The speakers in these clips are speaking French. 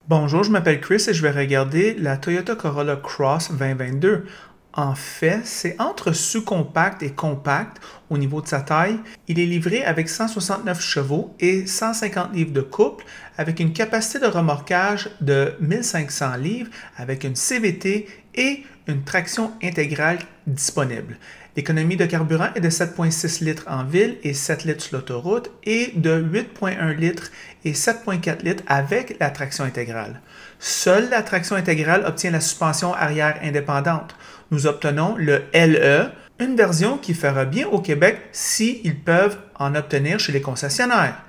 Bonjour, je m'appelle Chris et je vais regarder la Toyota Corolla Cross 2022. En fait, c'est entre sous-compact et compact au niveau de sa taille. Il est livré avec 169 chevaux et 150 livres de couple avec une capacité de remorquage de 1500 livres avec une CVT et une traction intégrale disponible. L'économie de carburant est de 7,6 litres en ville et 7 litres sur l'autoroute et de 8,1 litres et 7,4 litres avec la traction intégrale. Seule la traction intégrale obtient la suspension arrière indépendante. Nous obtenons le LE, une version qui fera bien au Québec s'ils peuvent en obtenir chez les concessionnaires.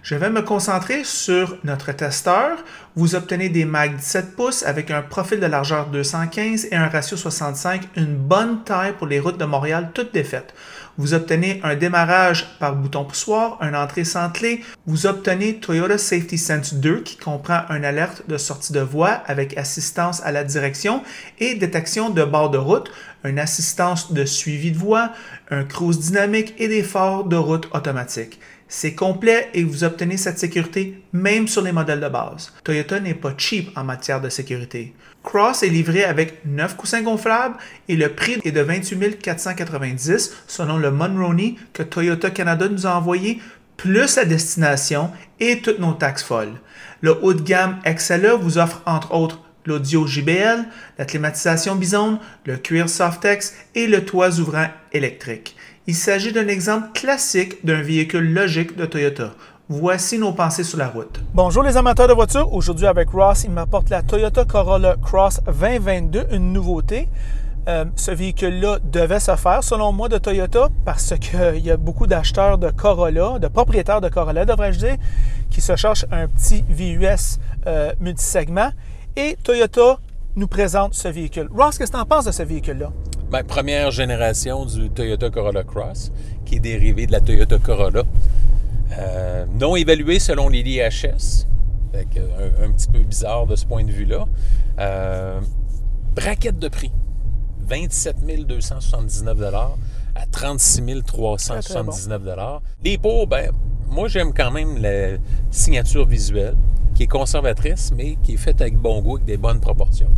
Je vais me concentrer sur notre testeur. Vous obtenez des mags 17 pouces avec un profil de largeur 215 et un ratio 65, une bonne taille pour les routes de Montréal toutes défaites. Vous obtenez un démarrage par bouton poussoir, une entrée sans clé. Vous obtenez Toyota Safety Sense 2 qui comprend une alerte de sortie de voie avec assistance à la direction et détection de bord de route, une assistance de suivi de voie, un cruise dynamique et des phares de route automatiques. C'est complet et vous obtenez cette sécurité même sur les modèles de base. Toyota n'est pas cheap en matière de sécurité. Cross est livré avec 9 coussins gonflables et le prix est de 28 490 selon le Monroney que Toyota Canada nous a envoyé, plus la destination et toutes nos taxes folles. Le haut de gamme XLE vous offre entre autres l'audio JBL, la climatisation Bizone, le cuir Softex et le toit ouvrant électrique. Il s'agit d'un exemple classique d'un véhicule logique de Toyota. Voici nos pensées sur la route. Bonjour les amateurs de voitures. Aujourd'hui avec Ross, il m'apporte la Toyota Corolla Cross 2022, une nouveauté. Ce véhicule-là devait se faire, selon moi, de Toyota parce qu'il y a beaucoup d'acheteurs de Corolla, de propriétaires de Corolla, devrais-je dire, qui se cherchent un petit VUS multisegment. Et Toyota nous présente ce véhicule. Ross, qu'est-ce que tu en penses de ce véhicule-là? Bien, première génération du Toyota Corolla Cross, qui est dérivé de la Toyota Corolla. Non évalué selon les l'IHS, un petit peu bizarre de ce point de vue-là. Braquette de prix, 27 279 à 36 379 Les pots, ben, moi j'aime quand même la signature visuelle, qui est conservatrice, mais qui est faite avec bon goût, avec des bonnes proportions.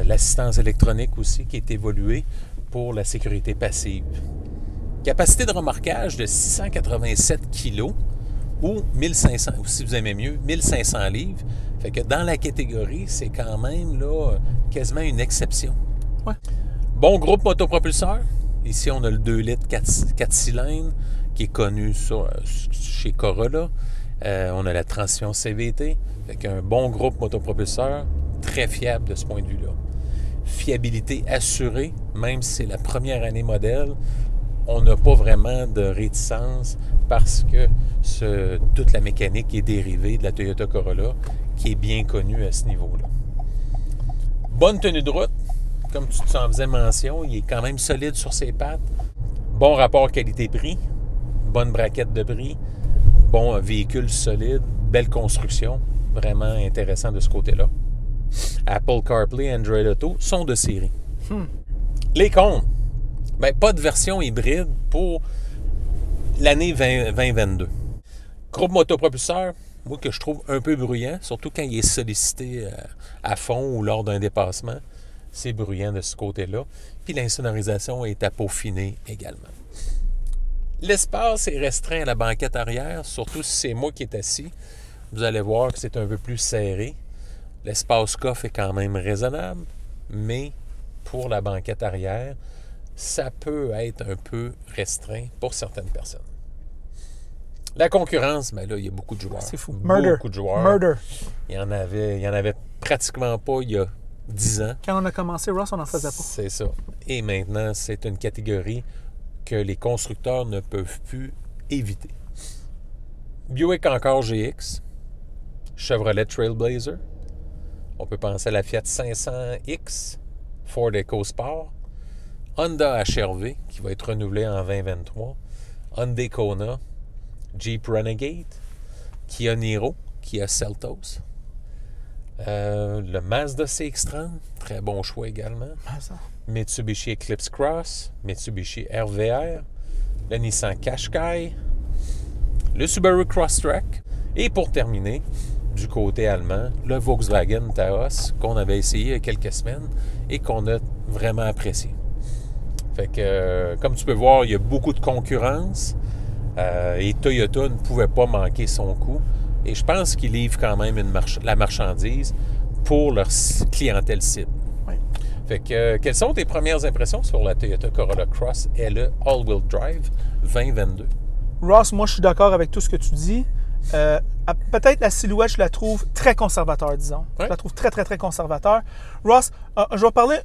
L'assistance électronique aussi, qui est évoluée pour la sécurité passive. Capacité de remorquage de 687 kg ou 1500, ou si vous aimez mieux, 1500 livres. Fait que dans la catégorie, c'est quand même là, quasiment une exception. Ouais. Bon groupe motopropulseur. Ici, on a le 2 litres 4 cylindres qui est connu chez Corolla. On a la transmission CVT. Fait qu'un bon groupe motopropulseur, très fiable de ce point de vue-là. Fiabilité assurée, même si c'est la première année modèle, on n'a pas vraiment de réticence parce que toute la mécanique est dérivée de la Toyota Corolla, qui est bien connue à ce niveau-là. Bonne tenue de route, comme tu t'en faisais mention, il est quand même solide sur ses pattes. Bon rapport qualité-prix, bonne braquette de prix, bon véhicule solide, belle construction, vraiment intéressant de ce côté-là. Apple CarPlay, Android Auto sont de série. Les comptes, ben, pas de version hybride pour l'année 2022. Groupe motopropulseur, moi que je trouve un peu bruyant, surtout quand il est sollicité à fond ou lors d'un dépassement. C'est bruyant de ce côté-là. Puis l'insonorisation est à peaufiner également. L'espace est restreint à la banquette arrière, surtout si c'est moi qui est assis. Vous allez voir que c'est un peu plus serré. L'espace coffre est quand même raisonnable, mais pour la banquette arrière, ça peut être un peu restreint pour certaines personnes. La concurrence, bien là, il y a beaucoup de joueurs. C'est fou. Beaucoup de joueurs. Murder. Il y en avait pratiquement pas il y a 10 ans. Quand on a commencé, Ross, on n'en faisait pas. C'est ça. Et maintenant, c'est une catégorie que les constructeurs ne peuvent plus éviter. Buick encore GX, Chevrolet Trailblazer, on peut penser à la Fiat 500X, Ford EcoSport, Honda HR-V qui va être renouvelé en 2023, Hyundai Kona, Jeep Renegade, Kia Niro, Kia Seltos, le Mazda CX-30, très bon choix également, Mitsubishi Eclipse Cross, Mitsubishi RVR, le Nissan Qashqai, le Subaru Crosstrek et pour terminer, du côté allemand, le Volkswagen Taos, qu'on avait essayé il y a quelques semaines et qu'on a vraiment apprécié. Fait que, comme tu peux voir, il y a beaucoup de concurrence et Toyota ne pouvait pas manquer son coup. Et je pense qu'ils livrent quand même la marchandise pour leur clientèle cible. Oui. Fait que, quelles sont tes premières impressions sur la Toyota Corolla Cross LE All-Wheel Drive 2022? Ross, moi, je suis d'accord avec tout ce que tu dis. Peut-être la silhouette, je la trouve très conservateur, disons. Ouais. Je la trouve très, très, très conservateur. Ross, je vais parler...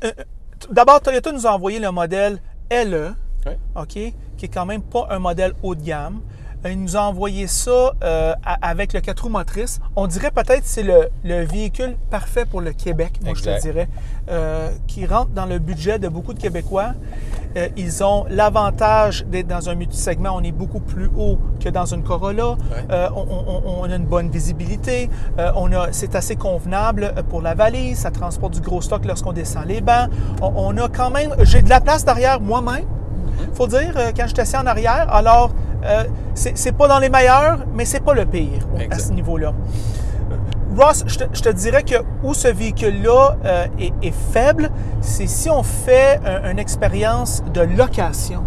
D'abord, Toyota nous a envoyé le modèle LE, Ouais. OK, qui est quand même pas un modèle haut de gamme. Il nous a envoyé ça avec le 4 roues motrices. On dirait peut-être que c'est le véhicule parfait pour le Québec, moi Exact. je te dirais, qui rentre dans le budget de beaucoup de Québécois. Ils ont l'avantage d'être dans un multisegment. On est beaucoup plus haut que dans une Corolla. Ouais. On a une bonne visibilité. C'est assez convenable pour la valise. Ça transporte du gros stock lorsqu'on descend les bancs. On a quand même... J'ai de la place derrière moi-même. Faut dire, quand je suis assis en arrière, alors c'est pas dans les meilleurs, mais c'est pas le pire à ce niveau-là. Ross, je te dirais que où ce véhicule-là est faible, c'est si on fait une expérience de location.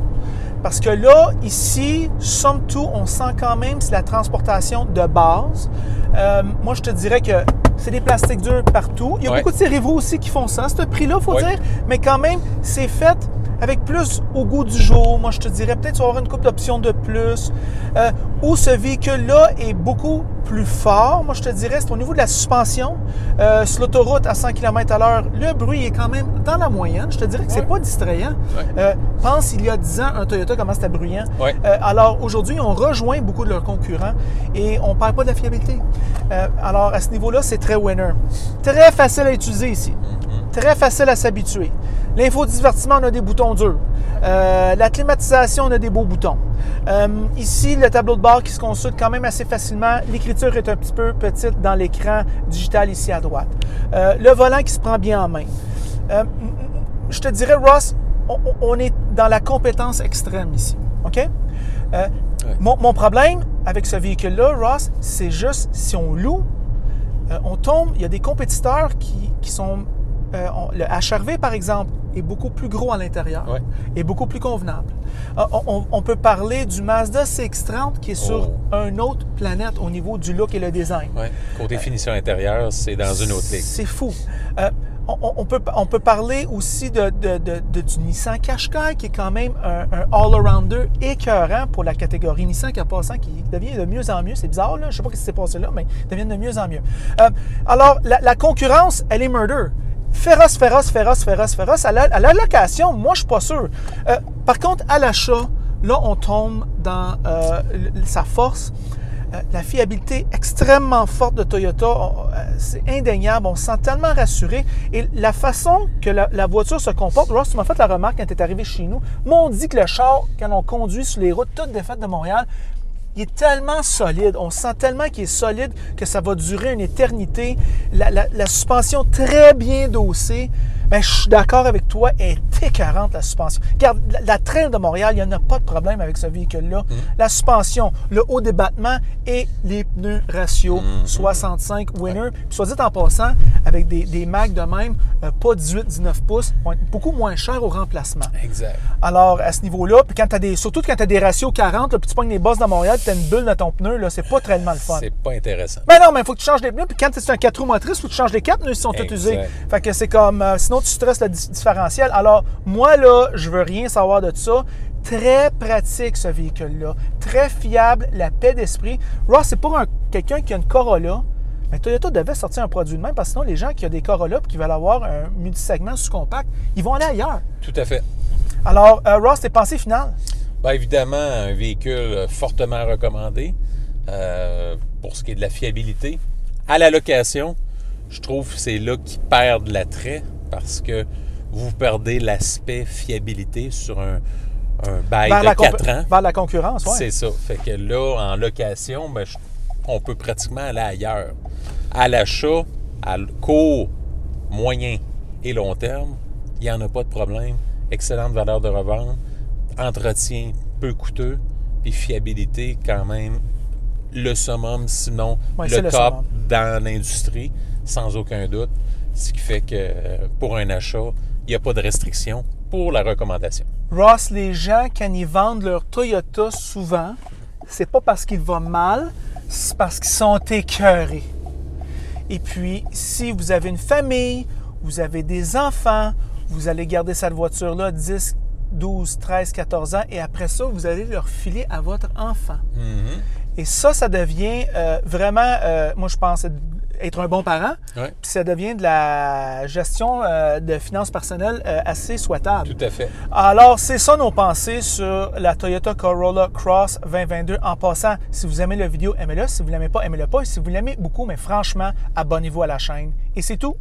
Parce que là, ici, somme toute, on sent quand même c'est la transportation de base. Moi, je te dirais que c'est des plastiques durs partout. Il y a beaucoup de ces rivaux aussi qui font ça, à ce prix-là, il faut dire. Mais quand même, c'est fait avec plus au goût du jour. Moi, je te dirais peut-être avoir une couple d'options de plus. Où ce véhicule-là est beaucoup plus fort, moi, je te dirais, c'est au niveau de la suspension. Sur l'autoroute à 100 km/h, le bruit est quand même dans la moyenne. Je te dirais que c'est pas distrayant. Pense, il y a 10 ans, un Toyota, comment c'était bruyant. Alors, aujourd'hui, on rejoint beaucoup de leurs concurrents et on ne perd pas de la fiabilité. Alors, à ce niveau-là, c'est très winner. Très facile à utiliser ici. Très facile à s'habituer. L'infodivertissement, on a des boutons durs. La climatisation, on a des beaux boutons. Ici, le tableau de bord qui se consulte quand même assez facilement. L'écriture est un petit peu petite dans l'écran digital ici à droite. Le volant qui se prend bien en main. Je te dirais, Ross, on est dans la compétence extrême ici. OK? Mon problème avec ce véhicule-là, Ross, c'est juste si on loue, on tombe, il y a des compétiteurs qui sont... le HRV, par exemple, est beaucoup plus gros à l'intérieur et beaucoup plus convenable. On peut parler du Mazda CX-30 qui est sur une autre planète au niveau du look et le design. Côté finition intérieure, c'est dans une autre ligue. C'est fou. On peut parler aussi du Nissan Qashqai qui est quand même un all-arounder écœurant pour la catégorie Nissan qui devient de mieux en mieux. C'est bizarre, là. Je ne sais pas ce qui s'est passé là, mais il devient de mieux en mieux. Alors, la concurrence, elle est murder. Féroce. À la location, moi, je ne suis pas sûr. Par contre, à l'achat, là, on tombe dans sa force. La fiabilité extrêmement forte de Toyota, c'est indéniable. On se sent tellement rassuré. Et la façon que la voiture se comporte, Ross, tu m'as fait la remarque quand tu es arrivé chez nous. Moi, on dit que le char, quand on conduit sur les routes toutes défaites de Montréal, il est tellement solide, on sent tellement qu'il est solide que ça va durer une éternité. La suspension très bien dossée. Ben, je suis d'accord avec toi, elle est écœurante, la suspension. Regarde, la traîne de Montréal, il n'y en a pas de problème avec ce véhicule-là. La suspension, le haut débattement et les pneus ratio 65 winner. Puis soit dit en passant, avec des Mac de même, pas 18-19 pouces, vont être beaucoup moins chers au remplacement. Exact. Alors, à ce niveau-là, puis surtout quand tu as des ratios 40, là, puis tu pognes les bosses de Montréal, puis tu as une bulle dans ton pneu, là, c'est pas tellement le fun. C'est pas intéressant. Mais non, mais il faut que tu changes les pneus, puis quand c'est un 4 roues motrices, il faut que tu changes les 4 pneus s'ils sont tous usés. Fait que c'est comme, sinon tu stresses le différentiel. Alors, moi, là, je veux rien savoir de ça. Très pratique, ce véhicule-là. Très fiable, la paix d'esprit. Ross, c'est pour quelqu'un qui a une Corolla. Mais Toyota devait sortir un produit de même parce que sinon, les gens qui ont des Corolla et qui veulent avoir un multisegment sous-compact, ils vont aller ailleurs. Tout à fait. Alors, Ross, tes pensées finales? Bien évidemment, un véhicule fortement recommandé pour ce qui est de la fiabilité. À la location, je trouve que c'est là qu'ils perdent l'attrait parce que vous perdez l'aspect fiabilité sur un bail de 4 ans. Vers la concurrence, oui. C'est ça. Fait que là, en location, ben, on peut pratiquement aller ailleurs. À l'achat, à court, moyen et long terme, il n'y en a pas de problème. Excellente valeur de revente, entretien peu coûteux, puis fiabilité quand même le summum, sinon Ouais, c'est le le top summum. dans l'industrie, sans aucun doute. Ce qui fait que pour un achat, il n'y a pas de restriction pour la recommandation. Ross, les gens, quand ils vendent leur Toyota, souvent, c'est pas parce qu'il va mal, c'est parce qu'ils sont écœurés. Et puis, si vous avez une famille, vous avez des enfants, vous allez garder cette voiture-là 10, 12, 13, 14 ans, et après ça, vous allez leur filer à votre enfant. Mm-hmm. Et ça devient vraiment, moi je pense, être un bon parent. Ouais. Puis ça devient de la gestion de finances personnelles assez souhaitable. Tout à fait. Alors, c'est ça nos pensées sur la Toyota Corolla Cross 2022. En passant, si vous aimez la vidéo, aimez-le. Si vous ne l'aimez pas, aimez-le pas. Et si vous l'aimez beaucoup, mais franchement, abonnez-vous à la chaîne. Et c'est tout.